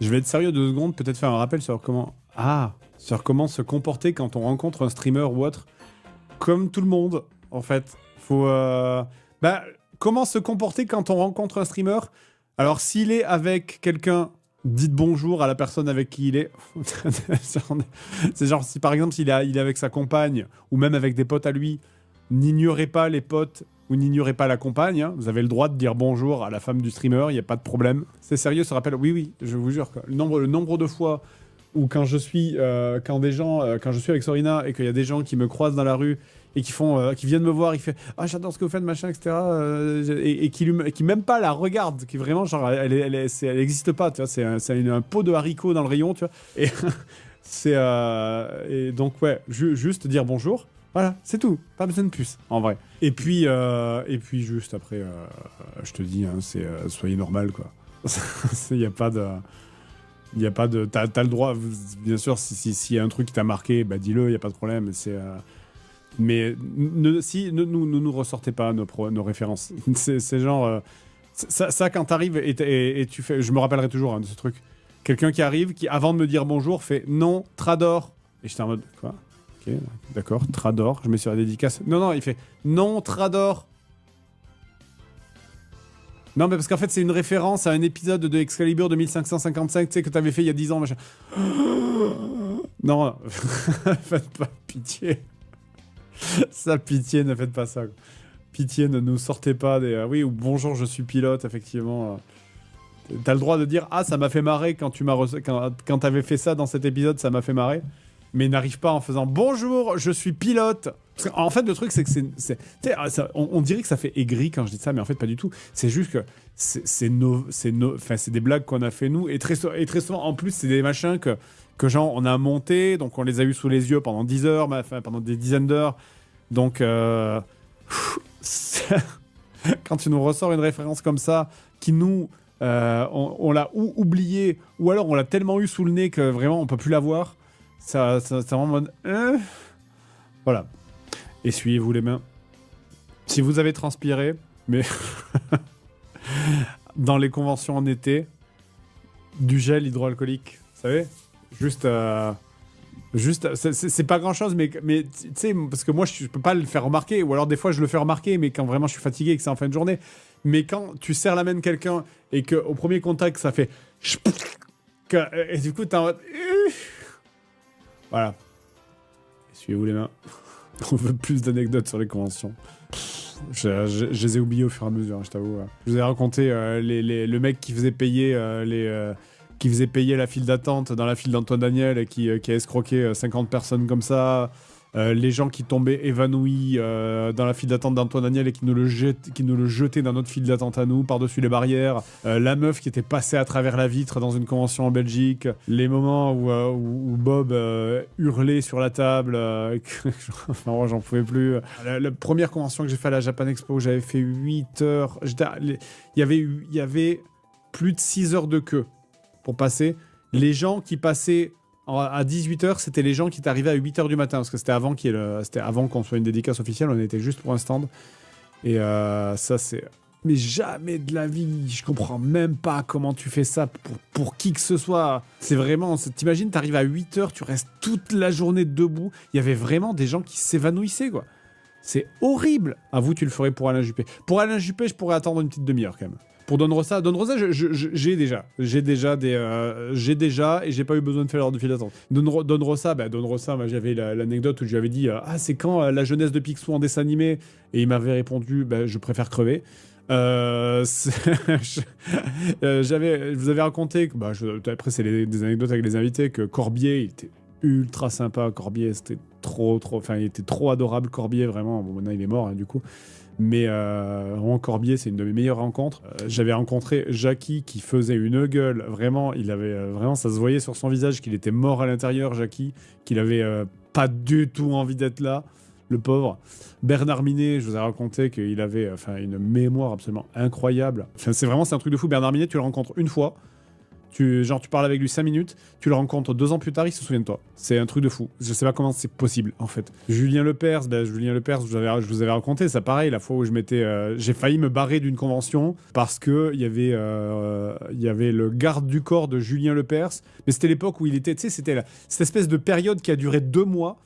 Je vais être sérieux 2 secondes, peut-être faire un rappel sur comment se comporter quand on rencontre un streamer ou autre. Comme tout le monde, en fait. Faut... comment se comporter quand on rencontre un streamer? Alors, s'il est avec quelqu'un, dites bonjour à la personne avec qui il est. C'est genre, si par exemple, il est avec sa compagne, ou même avec des potes à lui, n'ignorez pas les potes ou n'ignorez pas la compagne. Hein. Vous avez le droit de dire bonjour à la femme du streamer, il n'y a pas de problème. C'est sérieux, ce rappel. Oui, je vous jure. Quoi. Le nombre de fois où quand je suis avec Sorina et qu'il y a des gens qui me croisent dans la rue et qui viennent me voir, ils font ah j'adore ce que vous faites machin etc. Et qui même pas la regardent, qui vraiment genre elle existe pas, tu vois, c'est un pot de haricots dans le rayon, tu vois. Et et donc ouais, juste dire bonjour. Voilà, c'est tout. Pas besoin de plus, en vrai. Et puis juste après, je te dis, hein, soyez normal, quoi. Il n'y a pas de... T'as le droit, bien sûr, s'il y a un truc qui t'a marqué, bah dis-le, il n'y a pas de problème. Mais ne nous ressortez pas nos références. C'est genre... ça, quand t'arrives et tu fais... Je me rappellerai toujours de ce truc. Quelqu'un qui arrive, qui, avant de me dire bonjour, fait « Non, Trador ». Et j'étais en mode « Quoi ?» Ok, d'accord, Trador, je mets sur la dédicace. Non, il fait non, Trador. Non, mais parce qu'en fait, c'est une référence à un épisode de Excalibur de 1555, tu sais, que t'avais fait il y a 10 ans, machin. Non, faites pas pitié. Ça, pitié, ne faites pas ça. Pitié, ne nous sortez pas des. Oui, ou bonjour, je suis pilote, effectivement. T'as le droit de dire ah, ça m'a fait marrer quand quand t'avais fait ça dans cet épisode, ça m'a fait marrer. Mais n'arrive pas en faisant bonjour, je suis pilote. En fait, le truc, c'est que on dirait que ça fait aigri quand je dis ça, mais en fait, pas du tout. C'est juste que c'est des blagues qu'on a fait nous, et très souvent, en plus, c'est des machins que genre, on a monté, donc on les a eu sous les yeux pendant 10 heures, pendant des dizaines d'heures. Donc, quand tu nous ressors une référence comme ça, qui nous, on l'a ou oublié, ou alors on l'a tellement eu sous le nez que vraiment, on peut plus la voir. Ça vraiment en mode... Voilà. Essuyez-vous les mains. Si vous avez transpiré, mais... dans les conventions en été, du gel hydroalcoolique, vous savez? Juste, c'est pas grand-chose, mais tu sais, parce que moi, je peux pas le faire remarquer, ou alors des fois, je le fais remarquer, mais quand vraiment je suis fatigué et que c'est en fin de journée. Mais quand tu serres la main de quelqu'un et qu'au premier contact, ça fait... Et du coup, t'es en mode... Voilà. Essuyez-vous les mains. On veut plus d'anecdotes sur les conventions. Je les ai oubliées au fur et à mesure, hein, je t'avoue. Je vous ai raconté le mec qui faisait payer la file d'attente dans la file d'Antoine Daniel et qui a escroqué 50 personnes comme ça. Les gens qui tombaient évanouis dans la file d'attente d'Antoine Daniel et qui nous le jetaient dans notre file d'attente à nous, par-dessus les barrières. La meuf qui était passée à travers la vitre dans une convention en Belgique. Les moments où Bob hurlait sur la table. Enfin, moi, j'en pouvais plus. La première convention que j'ai fait à la Japan Expo, j'avais fait 8 heures. Il y avait plus de 6 heures de queue pour passer. Les gens qui passaient... À 18h, c'était les gens qui étaient arrivés à 8h du matin, parce que c'était avant qu'on soit une dédicace officielle, on était juste pour un stand. Et ça, c'est... Mais jamais de la vie, je comprends même pas comment tu fais ça pour qui que ce soit. C'est vraiment... T'imagines, t'arrives à 8h, tu restes toute la journée debout. Il y avait vraiment des gens qui s'évanouissaient, quoi. C'est horrible. À vous, tu le ferais pour Alain Juppé. Pour Alain Juppé, je pourrais attendre une petite demi-heure, quand même. Pour Don Rosa, j'ai déjà et j'ai pas eu besoin de faire l'heure de file d'attente. Don Rosa, moi j'avais l'anecdote où je lui avais dit c'est quand la jeunesse de Picsou en dessin animé, et il m'avait répondu je préfère crever. Je vous avais raconté que après c'est des anecdotes avec les invités, que Corbier il était ultra sympa. Corbier c'était il était trop adorable, Corbier, vraiment. Bon, maintenant il est mort hein, du coup. Mais Roland Corbier, c'est une de mes meilleures rencontres. J'avais rencontré Jackie qui faisait une gueule. Vraiment, il avait vraiment, ça se voyait sur son visage qu'il était mort à l'intérieur, Jackie, qu'il avait pas du tout envie d'être là, le pauvre. Bernard Minet, je vous ai raconté qu'il avait une mémoire absolument incroyable. C'est un truc de fou. Bernard Minet, tu le rencontres une fois. Genre, tu parles avec lui 5 minutes, tu le rencontres 2 ans plus tard, il se souvient de toi. C'est un truc de fou. Je sais pas comment c'est possible, en fait. Julien Lepers, je vous avais raconté, ça pareil, la fois où j'ai failli me barrer d'une convention parce que il y avait le garde du corps de Julien Lepers, mais c'était l'époque où il était, tu sais, c'était cette espèce de période qui a duré 2 mois.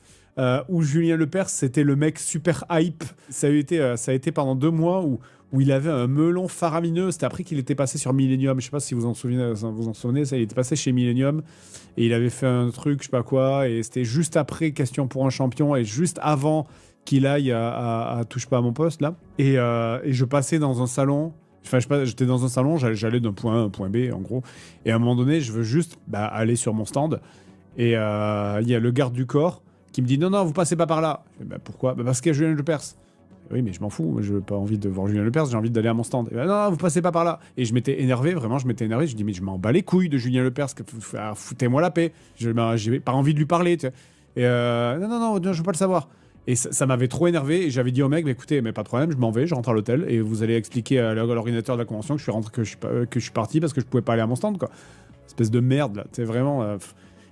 Où Julien Lepers, c'était le mec super hype. Ça a été pendant 2 mois où il avait un melon faramineux. C'était après qu'il était passé sur Millennium. Je sais pas si vous en souvenez, ça, il était passé chez Millennium et il avait fait un truc, je sais pas quoi, et c'était juste après Question pour un champion et juste avant qu'il aille à Touche pas à mon poste, là. Et je passais dans un salon. Enfin, j'étais dans un salon, j'allais d'un point A à un point B, en gros. Et à un moment donné, je veux juste aller sur mon stand. Et il y a le garde du corps qui me dit non, vous passez pas par là. Je fais, pourquoi? Parce qu'il y a Julien Lepers. Oui, mais je m'en fous, je n'ai pas envie de voir Julien Lepers, j'ai envie d'aller à mon stand. Et non, vous passez pas par là. Et je m'étais énervé, vraiment, je dis, mais je m'en bats les couilles de Julien Lepers, foutez-moi la paix. J'ai pas envie de lui parler, tu sais. Et non, je veux pas le savoir. Et ça m'avait trop énervé, et j'avais dit au mec, écoutez, mais pas de problème, je m'en vais, je rentre à l'hôtel, et vous allez expliquer à l'organisateur de la convention que je suis parti parce que je pouvais pas aller à mon stand, quoi. Espèce de merde, là, tu sais, vraiment.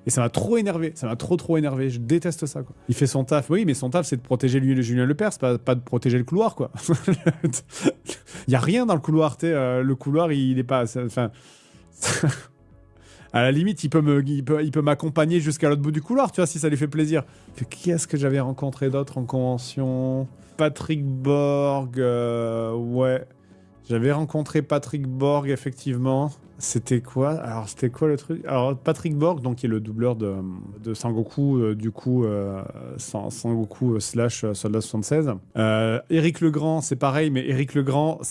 Et ça m'a trop énervé, ça m'a trop énervé, je déteste ça, quoi. Il fait son taf, oui, mais son taf c'est de protéger lui, Julien Lepers, pas de protéger le couloir, quoi. Il y a rien dans le couloir, tu sais, le couloir il est pas, enfin, à la limite il peut m'accompagner jusqu'à l'autre bout du couloir, tu vois, si ça lui fait plaisir. Qui est-ce que j'avais rencontré d'autre en convention? Patrick Borg, ouais. J'avais rencontré Patrick Borg, effectivement. C'était quoi? Alors, c'était quoi le truc? Alors, Patrick Borg, donc, qui est le doubleur de Sangoku, du coup, Sangoku / Soldat 76. Éric Legrand, c'est pareil, mais Éric Legrand,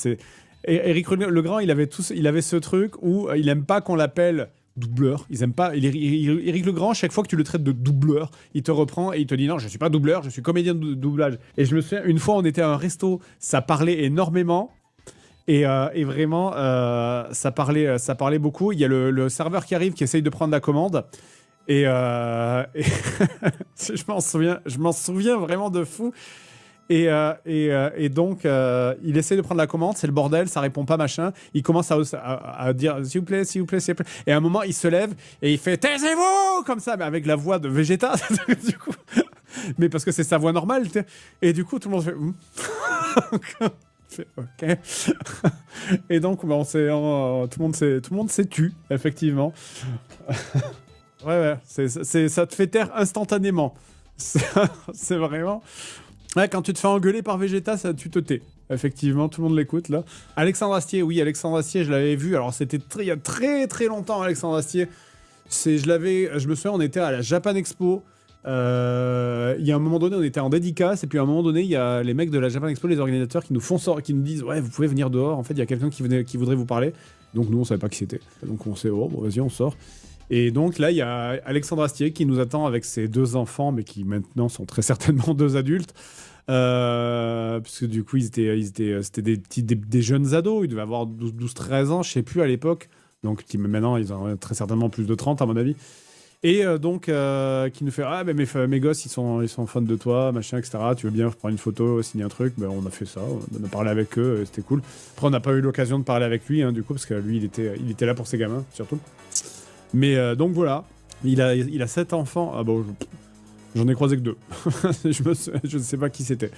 Éric Legrand, il avait ce truc où il aime pas qu'on l'appelle doubleur. Ils aiment pas. Éric Legrand, chaque fois que tu le traites de doubleur, il te reprend et il te dit non, je suis pas doubleur, je suis comédien de doublage. Et je me souviens, une fois, on était à un resto, ça parlait énormément. Et vraiment, ça parlait beaucoup. Il y a le serveur qui arrive, qui essaye de prendre la commande. Et je m'en souviens vraiment de fou. Et donc, il essaye de prendre la commande, c'est le bordel, ça répond pas, machin. Il commence à dire s'il vous plaît, s'il vous plaît, s'il vous plaît. Et à un moment, il se lève et il fait taisez-vous comme ça, mais avec la voix de Vegeta. Du coup, mais parce que c'est sa voix normale. Et du coup, tout le monde fait. Ok. Et donc, tout le monde s'est tu, effectivement. Ouais, ça te fait taire instantanément. C'est vraiment. Ouais, quand tu te fais engueuler par Vegeta, tu te tais. Effectivement, tout le monde l'écoute là. Alexandre Astier, oui, Alexandre Astier, je l'avais vu. Alors, c'était il y a très très longtemps, Alexandre Astier. Je me souviens, on était à la Japan Expo. Il y a un moment donné, on était en dédicace, et puis à un moment donné, il y a les mecs de la Japan Expo, les organisateurs, qui nous disent ouais, vous pouvez venir dehors. En fait, il y a quelqu'un qui voudrait vous parler. Donc nous, on savait pas qui c'était. Donc on s'est bon, vas-y, on sort. Et donc là, il y a Alexandre Astier qui nous attend avec ses 2 enfants, mais qui maintenant sont très certainement 2 adultes. Puisque du coup, c'était des jeunes ados. Ils devaient avoir 12-13 ans, je sais plus à l'époque. Donc maintenant, ils ont très certainement plus de 30 à mon avis. Et donc, qui nous fait ah, mais mes gosses, ils sont fans de toi, machin, etc. Tu veux bien prendre une photo, signer un truc? Ben, on a fait ça, on a parlé avec eux, c'était cool. Après, on n'a pas eu l'occasion de parler avec lui, hein, du coup, parce que lui, il était là pour ses gamins, surtout. Mais donc voilà, il a 7 enfants. Ah bon, j'en ai croisé que 2. Je ne sais pas qui c'était.